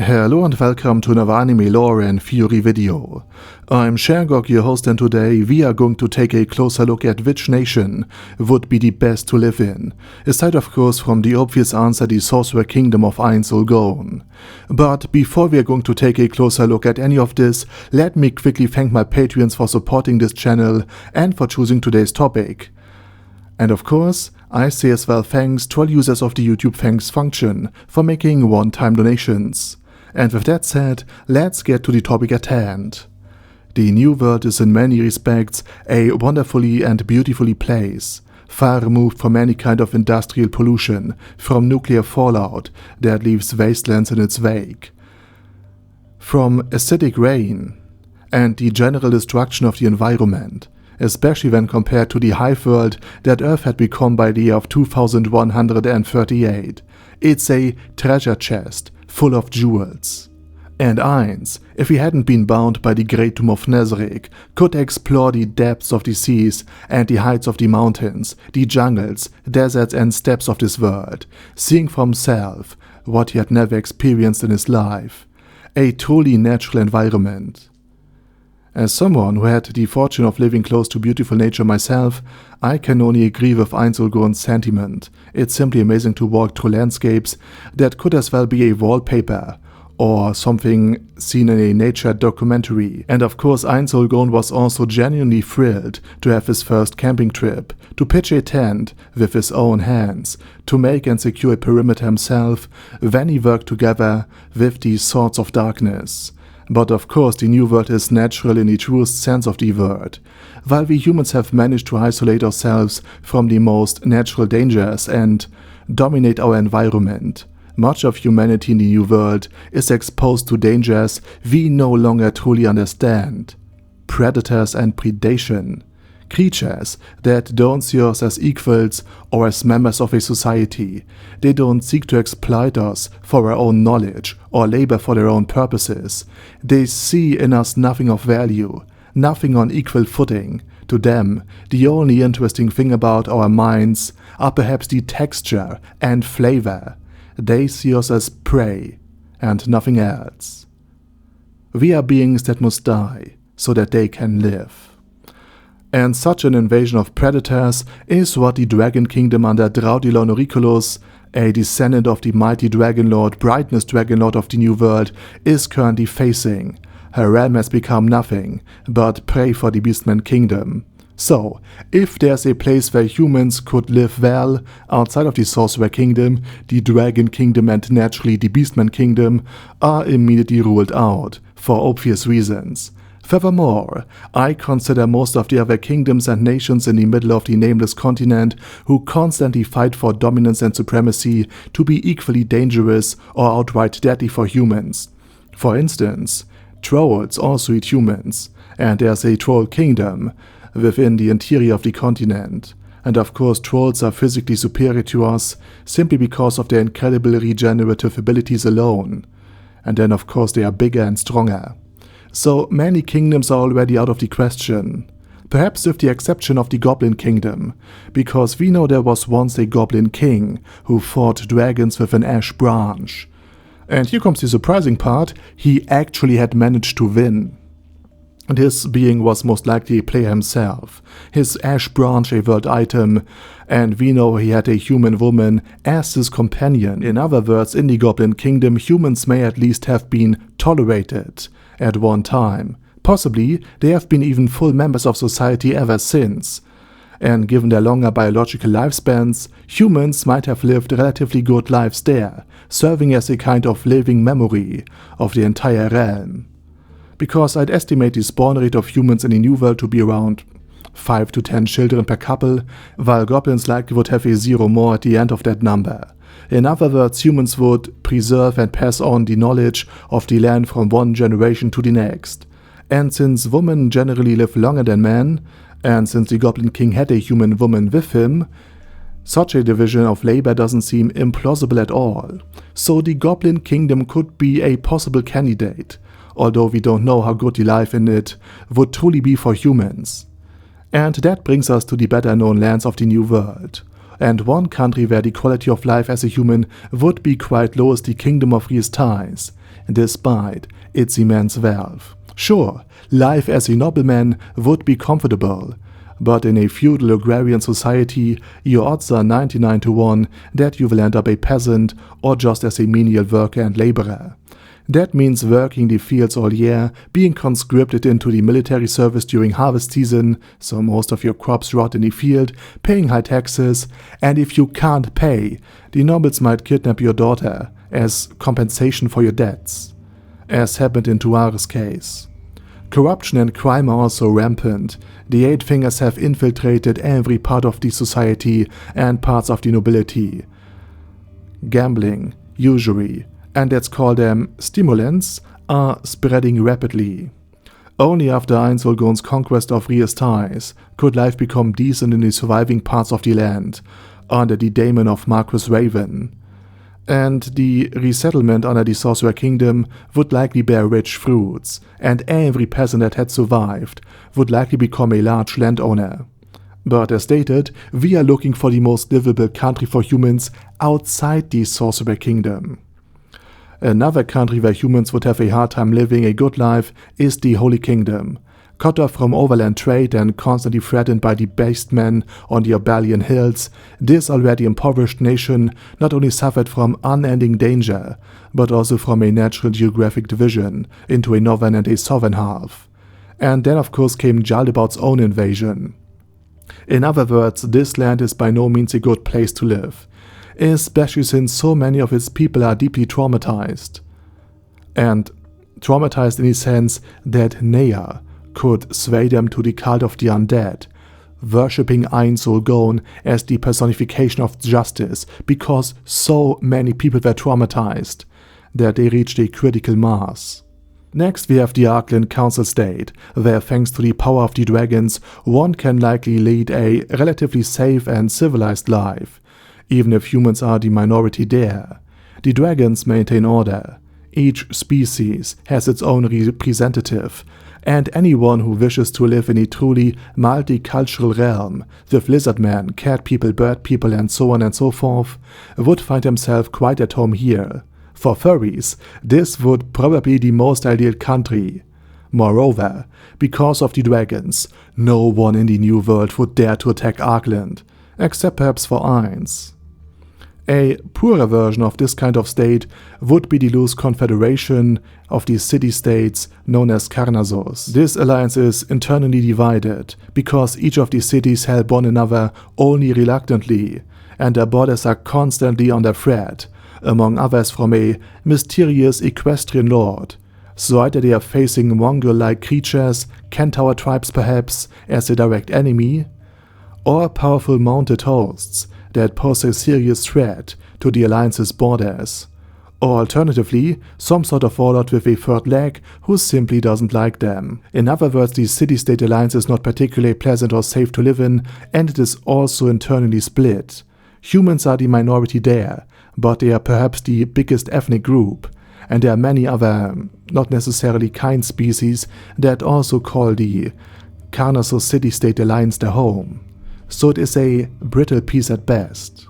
Hello and welcome to another anime lore and theory video. I'm Shergog, your host, and today we are going to take a closer look at which nation would be the best to live in, aside of course from the obvious answer, the Sorcerer Kingdom of Ainsulgone. But before we are going to take a closer look at any of this, let me quickly thank my Patreons for supporting this channel and for choosing today's topic. And of course, I say as well thanks to all users of the YouTube thanks function for making one-time donations. And with that said, let's get to the topic at hand. The New World is in many respects a wonderfully and beautifully place, far removed from any kind of industrial pollution, from nuclear fallout that leaves wastelands in its wake, from acidic rain, and the general destruction of the environment, especially when compared to the hive world that Earth had become by the year of 2138. It's a treasure chest full of jewels. And Ainz, if he hadn't been bound by the Great Tomb of Nezarec, could explore the depths of the seas and the heights of the mountains, the jungles, deserts and steppes of this world, seeing for himself what he had never experienced in his life, a truly natural environment. As someone who had the fortune of living close to beautiful nature myself, I can only agree with Ainsulgone's sentiment. It's simply amazing to walk through landscapes that could as well be a wallpaper, or something seen in a nature documentary. And of course Ainsulgone was also genuinely thrilled to have his first camping trip, to pitch a tent with his own hands, to make and secure a perimeter himself when he worked together with the Swords of Darkness. But of course the New World is natural in the truest sense of the word. While we humans have managed to isolate ourselves from the most natural dangers and dominate our environment, much of humanity in the New World is exposed to dangers we no longer truly understand. Predators and predation. Creatures that don't see us as equals or as members of a society. They don't seek to exploit us for our own knowledge or labor for their own purposes. They see in us nothing of value, nothing on equal footing. To them, the only interesting thing about our minds are perhaps the texture and flavor. They see us as prey and nothing else. We are beings that must die so that they can live. And such an invasion of predators is what the Dragon Kingdom under Draudilon Auriculus, a descendant of the mighty Dragon Lord, Brightness Dragon Lord of the New World, is currently facing. Her realm has become nothing but prey for the Beastman Kingdom. So, if there's a place where humans could live well outside of the Sorcerer Kingdom, the Dragon Kingdom and naturally the Beastman Kingdom are immediately ruled out, for obvious reasons. Furthermore, I consider most of the other kingdoms and nations in the middle of the nameless continent who constantly fight for dominance and supremacy to be equally dangerous or outright deadly for humans. For instance, trolls also eat humans, and there's a troll kingdom within the interior of the continent. And of course trolls are physically superior to us simply because of their incredible regenerative abilities alone. And then of course they are bigger and stronger. So many kingdoms are already out of the question, perhaps with the exception of the Goblin Kingdom, because we know there was once a Goblin King who fought dragons with an ash branch. And here comes the surprising part, he actually had managed to win. This being was most likely a player himself, his ash branch a world item, and we know he had a human woman as his companion. In other words, in the Goblin Kingdom, humans may at least have been tolerated at one time. Possibly, they have been even full members of society ever since. And given their longer biological lifespans, humans might have lived relatively good lives there, serving as a kind of living memory of the entire realm. Because I'd estimate the spawn rate of humans in the New World to be around 5 to 10 children per couple, while goblins likely would have a zero more at the end of that number. In other words, humans would preserve and pass on the knowledge of the land from one generation to the next. And since women generally live longer than men, and since the Goblin King had a human woman with him, such a division of labor doesn't seem implausible at all. So the Goblin Kingdom could be a possible candidate, although we don't know how good the life in it would truly be for humans. And that brings us to the better known lands of the New World. And one country where the quality of life as a human would be quite low is the Kingdom of Riestais. despite its immense wealth. Sure, life as a nobleman would be comfortable, but in a feudal agrarian society, your odds are 99 to 1 that you will end up a peasant or just as a menial worker and laborer. That means working the fields all year, being conscripted into the military service during harvest season, so most of your crops rot in the field, paying high taxes, and if you can't pay, the nobles might kidnap your daughter as compensation for your debts, as happened in Tuare's case. Corruption and crime are also rampant. The Eight Fingers have infiltrated every part of the society and parts of the nobility. Gambling, usury, and let's call them stimulants, are spreading rapidly. Only after Einsulgon's conquest of Riestais could life become decent in the surviving parts of the land, under the daemon of Marquis Raven. And the resettlement under the Sorcerer Kingdom would likely bear rich fruits, and every peasant that had survived would likely become a large landowner. But as stated, we are looking for the most livable country for humans outside the Sorcerer Kingdom. Another country where humans would have a hard time living a good life is the Holy Kingdom. Cut off from overland trade and constantly threatened by the beastmen on the Obalian hills, this already impoverished nation not only suffered from unending danger, but also from a natural geographic division into a northern and a southern half. And then of course came Jaldabaoth's own invasion. In other words, this land is by no means a good place to live, especially since so many of its people are deeply traumatized. And traumatized in the sense that Nea could sway them to the cult of the undead, worshipping Einsulgon as the personification of justice because so many people were traumatized that they reached a critical mass. Next we have the Arkland Council State, where thanks to the power of the dragons, one can likely lead a relatively safe and civilized life, even if humans are the minority there. The dragons maintain order. Each species has its own representative, and anyone who wishes to live in a truly multicultural realm, with lizardmen, cat people, bird people, and so on and so forth, would find himself quite at home here. For furries, this would probably be the most ideal country. Moreover, because of the dragons, no one in the New World would dare to attack Arkland, except perhaps for Ainz. A poorer version of this kind of state would be the loose confederation of the city-states known as Carnazos. This alliance is internally divided, because each of the cities help one another only reluctantly, and their borders are constantly under threat, among others from a mysterious equestrian lord. So either they are facing Mongol-like creatures, Centaur tribes perhaps, as a direct enemy, or powerful mounted hosts that pose a serious threat to the alliance's borders, or alternatively, some sort of warlord with a third leg who simply doesn't like them. In other words, the city-state alliance is not particularly pleasant or safe to live in, and it is also internally split. Humans are the minority there, but they are perhaps the biggest ethnic group, and there are many other, not necessarily kind species that also call the Carnazos city-state alliance their home. So it is a brittle piece at best.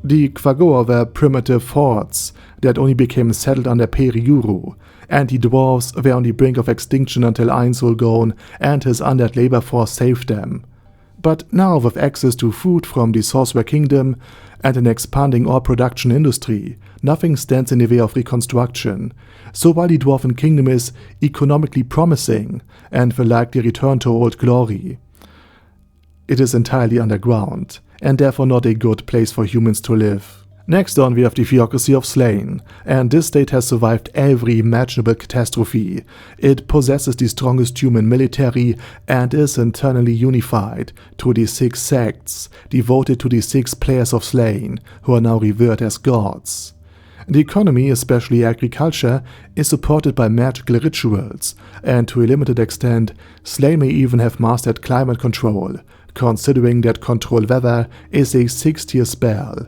The Quagoa were primitive hordes that only became settled under Periuru, and the dwarves were on the brink of extinction until Einsulgon and his undead labor force saved them. But now, with access to food from the Sorcerer Kingdom and an expanding ore production industry, nothing stands in the way of reconstruction. So while the Dwarven Kingdom is economically promising and will likely return to old glory, it is entirely underground, and therefore not a good place for humans to live. Next on we have the Theocracy of Slane, and this state has survived every imaginable catastrophe. It possesses the strongest human military and is internally unified through the 6 sects devoted to the 6 players of Slane, who are now revered as gods. The economy, especially agriculture, is supported by magical rituals, and to a limited extent, Slane may even have mastered climate control, considering that control weather is a 6-tier spell,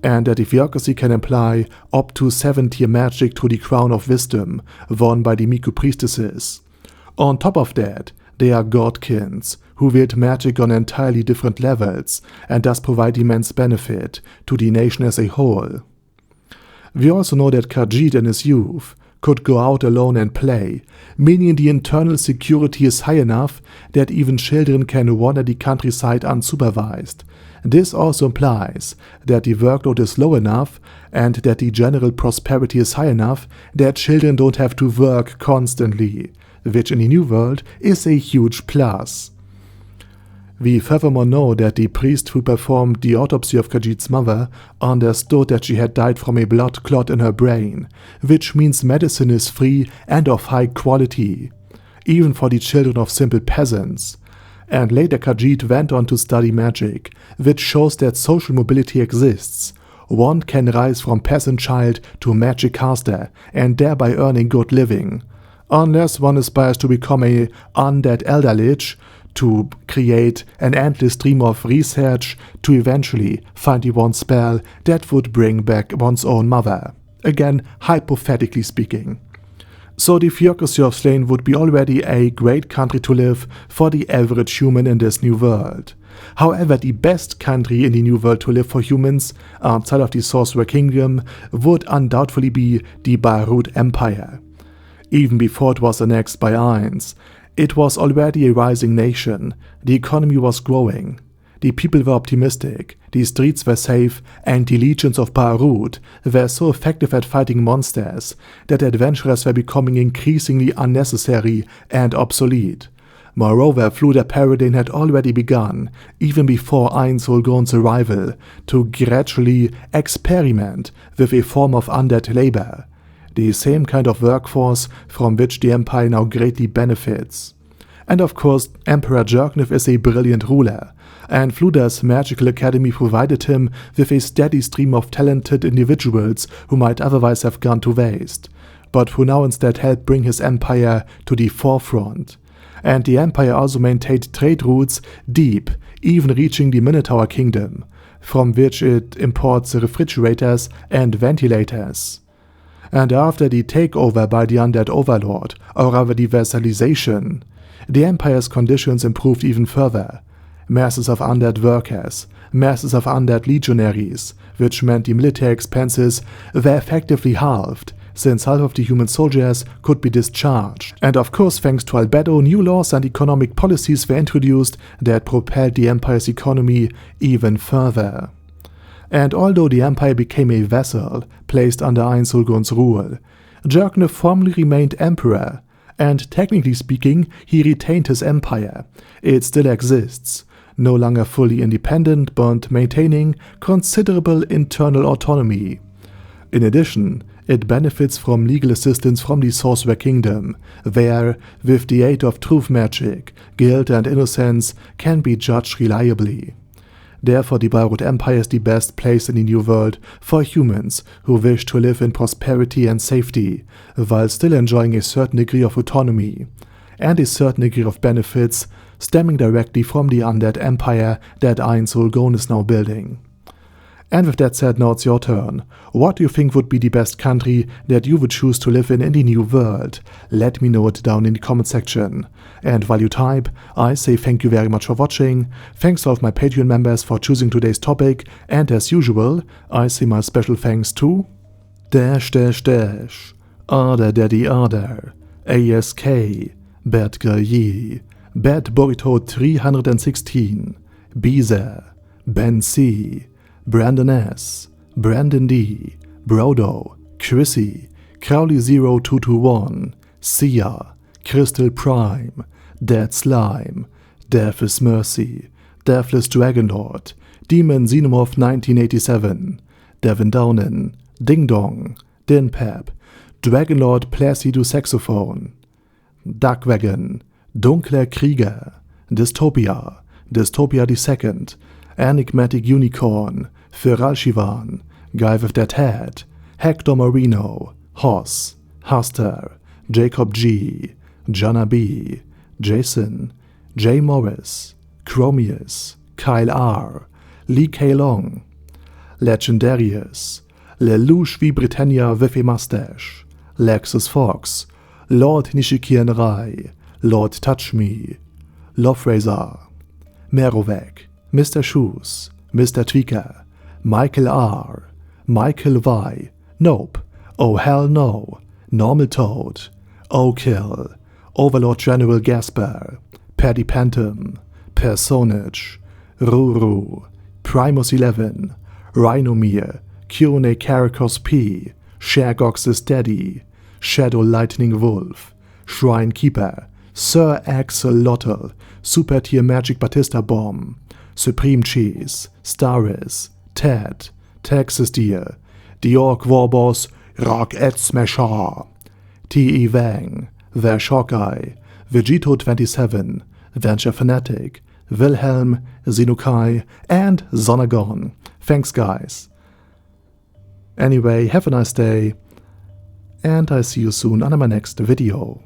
and that the Theocracy can imply up to 7-tier magic through the Crown of Wisdom, won by the Miku priestesses. On top of that, they are godkins, who wield magic on entirely different levels, and thus provide immense benefit to the nation as a whole. We also know that Khajiit in his youth could go out alone and play, meaning the internal security is high enough that even children can wander the countryside unsupervised. This also implies that the workload is low enough and that the general prosperity is high enough that children don't have to work constantly, which in the New World is a huge plus. We furthermore know that the priest who performed the autopsy of Khajiit's mother understood that she had died from a blood clot in her brain, which means medicine is free and of high quality, even for the children of simple peasants. And later Khajiit went on to study magic, which shows that social mobility exists. One can rise from peasant child to magic caster and thereby earn a good living, unless one aspires to become a undead elder lich, to create an endless stream of research to eventually find the one spell that would bring back one's own mother. Again, hypothetically speaking. So the Theocracy of Slane would be already a great country to live for the average human in this new world. However, the best country in the new world to live for humans, outside of the Sorcerer Kingdom, would undoubtedly be the Baharuth Empire. Even before it was annexed by Ainz, it was already a rising nation, the economy was growing, the people were optimistic, the streets were safe, and the legions of Baharuth were so effective at fighting monsters that adventurers were becoming increasingly unnecessary and obsolete. Moreover, Fluda Paradine had already begun, even before Ainz Ulgon's arrival, to gradually experiment with a form of undead labor, the same kind of workforce from which the Empire now greatly benefits. And of course, Emperor Jerknif is a brilliant ruler, and Fluda's magical academy provided him with a steady stream of talented individuals who might otherwise have gone to waste, but who now instead helped bring his empire to the forefront. And the empire also maintained trade routes deep, even reaching the Minotaur Kingdom, from which it imports refrigerators and ventilators. And after the takeover by the undead Overlord, or rather the vassalization, the Empire's conditions improved even further. Masses of undead workers, masses of undead legionaries, which meant the military expenses were effectively halved, since half of the human soldiers could be discharged. And of course, thanks to Albedo, new laws and economic policies were introduced that propelled the Empire's economy even further. And although the Empire became a vassal placed under Ainz Ulgon's rule, Jerknif formally remained emperor, and technically speaking, he retained his empire. It still exists, no longer fully independent but maintaining considerable internal autonomy. In addition, it benefits from legal assistance from the Sorcerer Kingdom, where, with the aid of truth magic, guilt and innocence can be judged reliably. Therefore, the Baharuth Empire is the best place in the New World for humans who wish to live in prosperity and safety, while still enjoying a certain degree of autonomy, and a certain degree of benefits stemming directly from the undead empire that Ainz Ulgon is now building. And with that said, now it's your turn. What do you think would be the best country that you would choose to live in the New World? Let me know it down in the comment section. And while you type, I say thank you very much for watching, thanks to all of my Patreon members for choosing today's topic, and as usual, I say my special thanks to Arder Daddy Arder, ASK, Bad Gaye, Bad Burrito 316, Beezer, Ben C, Brandon S, Brandon D, Brodo, Chrissy, Crowley0221, Sia, Crystal Prime, Dead Slime, Death is Mercy, Deathless Dragonlord, Demon Xenomorph 1987, Devin Downen, Ding Dong, Dinpep, Dragonlord Placido Saxophone, Duckwagon, Dunkler Krieger, Dystopia, Dystopia II, Enigmatic Unicorn, Feral Shivan, Guy with That Head, Hector Marino, Hoss, Huster, Jacob G, Jana B, Jason, J. Morris, Chromius, Kyle R, Lee K. Long, Legendarius, Lelouch wie Britannia with a Mustache, Lexus Fox, Lord Nishikian Rai, Lord Touch Me, Loverazor, Merovec, Mr. Shoes, Mr. Tweaker, Michael R, Michael Y, Nope, oh hell no, Normal Toad, Oh Kill, Overlord General Gasper, Paddy Pantom, Personage, Ruru, Primus 11, Rhinomere, Kyone Karakos P, Shergox's Daddy, Shadow Lightning Wolf, Shrine Keeper, Sir Axolotl, Super Tier Magic Batista Bomb, Supreme Cheese, Staris, Ted, Texas Deer, The Orc Warboss, Rocket Smasher, T.E. Wang, The Shockeye, Vegito 27, Venture Fanatic, Wilhelm, Zinukai, and Zonagon. Thanks guys. Anyway, have a nice day, and I see you soon on my next video.